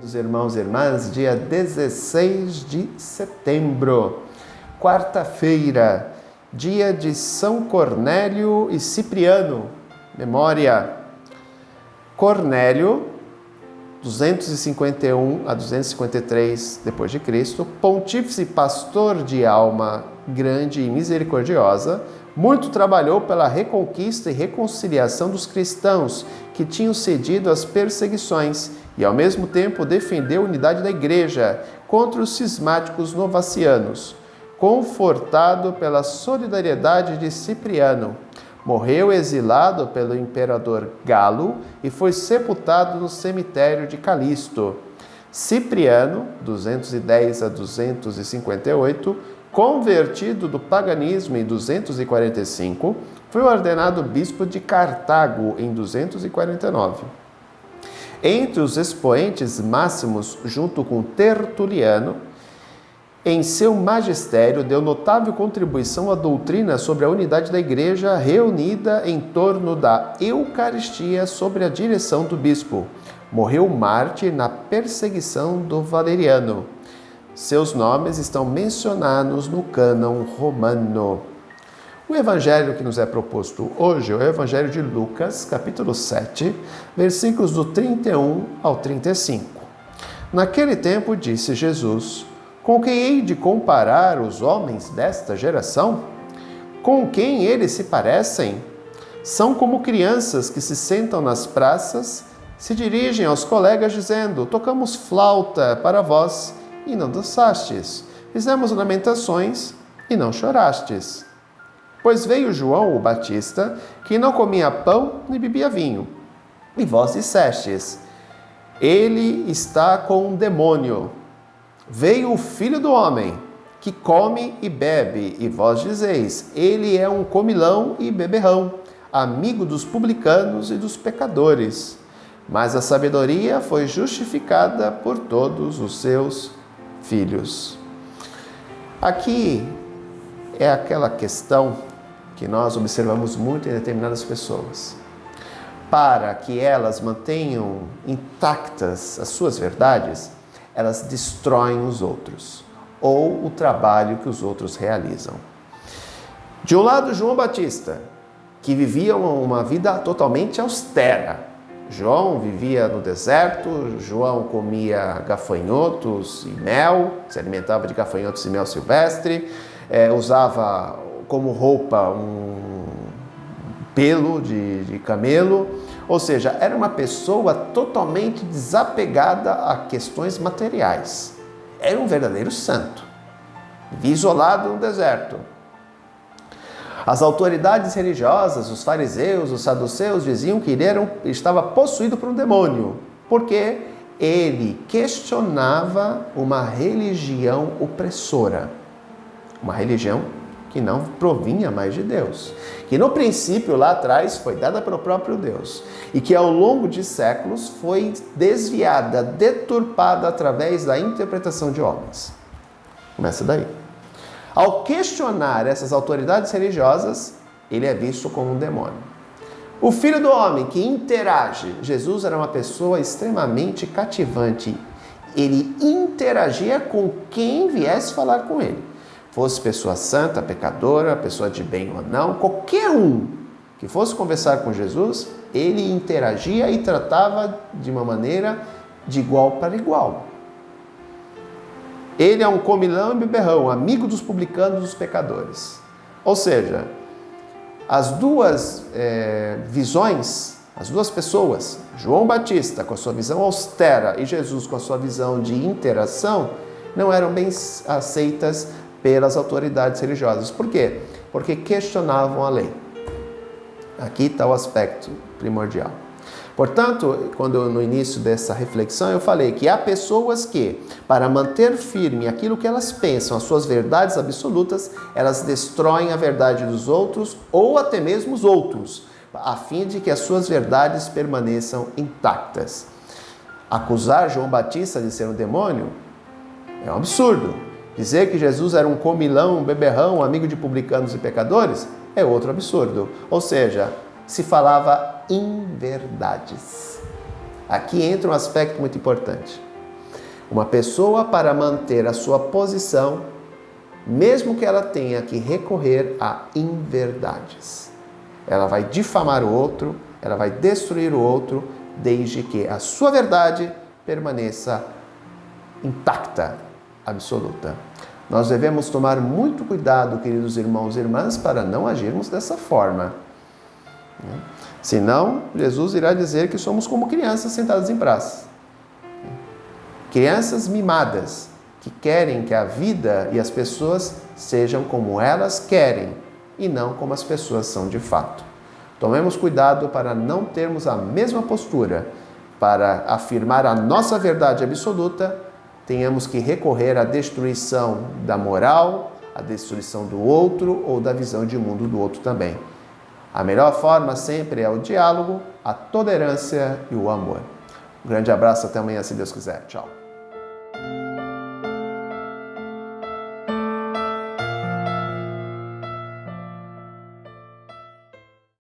queridos irmãos e irmãs, dia 16 de setembro, quarta-feira, dia de São Cornélio e Cipriano, memória. Cornélio, 251 a 253 depois de Cristo, pontífice pastor de alma grande e misericordiosa, muito trabalhou pela reconquista e reconciliação dos cristãos que tinham cedido às perseguições e, ao mesmo tempo, defendeu a unidade da Igreja contra os cismáticos novacianos. Confortado pela solidariedade de Cipriano, morreu exilado pelo imperador Galo e foi sepultado no cemitério de Calisto. Cipriano, 210 a 258, convertido do paganismo em 245, foi ordenado bispo de Cartago em 249. Entre os expoentes máximos, junto com Tertuliano, em seu magistério deu notável contribuição à doutrina sobre a unidade da Igreja reunida em torno da Eucaristia sob a direção do bispo. Morreu mártir na perseguição do Valeriano. Seus nomes estão mencionados no cânon romano. O evangelho que nos é proposto hoje é o evangelho de Lucas, capítulo 7, versículos do 31 ao 35. Naquele tempo disse Jesus: com quem hei de comparar os homens desta geração? Com quem eles se parecem? São como crianças que se sentam nas praças, se dirigem aos colegas dizendo: tocamos flauta para vós e não dançastes, fizemos lamentações e não chorastes. Pois veio João o Batista, que não comia pão nem bebia vinho, e vós dissestes: ele está com um demônio. Veio o Filho do Homem, que come e bebe, e vós dizeis: ele é um comilão e beberrão, amigo dos publicanos e dos pecadores. Mas a sabedoria foi justificada por todos os seus filhos. Aqui é aquela questão que nós observamos muito em determinadas pessoas. Para que elas mantenham intactas as suas verdades, elas destroem os outros, ou o trabalho que os outros realizam. De um lado, João Batista, que vivia uma vida totalmente austera. João vivia no deserto, João comia gafanhotos e mel, se alimentava de gafanhotos e mel silvestre, usava como roupa um pelo de camelo, ou seja, era uma pessoa totalmente desapegada a questões materiais. Era um verdadeiro santo, vivia isolado no deserto. As autoridades religiosas, os fariseus, os saduceus, diziam que ele estava possuído por um demônio, porque ele questionava uma religião opressora, uma religião que não provinha mais de Deus, que no princípio, lá atrás, foi dada pelo próprio Deus, e que ao longo de séculos foi desviada, deturpada através da interpretação de homens. Começa daí. Ao questionar essas autoridades religiosas, ele é visto como um demônio. O Filho do Homem que interage, Jesus era uma pessoa extremamente cativante. Ele interagia com quem viesse falar com ele. Fosse pessoa santa, pecadora, pessoa de bem ou não, qualquer um que fosse conversar com Jesus, ele interagia e tratava de uma maneira de igual para igual. Ele é um comilão e beberrão, amigo dos publicanos e dos pecadores. Ou seja, as duas visões, as duas pessoas, João Batista com a sua visão austera e Jesus com a sua visão de interação, não eram bem aceitas pelas autoridades religiosas. Por quê? Porque questionavam a lei. Aqui está o aspecto primordial. Portanto, quando no início dessa reflexão eu falei que há pessoas que, para manter firme aquilo que elas pensam, as suas verdades absolutas, elas destroem a verdade dos outros ou até mesmo os outros, a fim de que as suas verdades permaneçam intactas. Acusar João Batista de ser um demônio é um absurdo. Dizer que Jesus era um comilão, um beberrão, um amigo de publicanos e pecadores é outro absurdo. Ou seja, se falava inverdades. Aqui entra um aspecto muito importante. Uma pessoa, para manter a sua posição, mesmo que ela tenha que recorrer a inverdades. Ela vai difamar o outro, ela vai destruir o outro, desde que a sua verdade permaneça intacta, absoluta. Nós devemos tomar muito cuidado, queridos irmãos e irmãs, para não agirmos dessa forma. Senão, Jesus irá dizer que somos como crianças sentadas em praça. Crianças mimadas, que querem que a vida e as pessoas sejam como elas querem e não como as pessoas são de fato. Tomemos cuidado para não termos a mesma postura. Para afirmar a nossa verdade absoluta, tenhamos que recorrer à destruição da moral, à destruição do outro ou da visão de mundo do outro também. A melhor forma sempre é o diálogo, a tolerância e o amor. Um grande abraço, até amanhã, se Deus quiser. Tchau.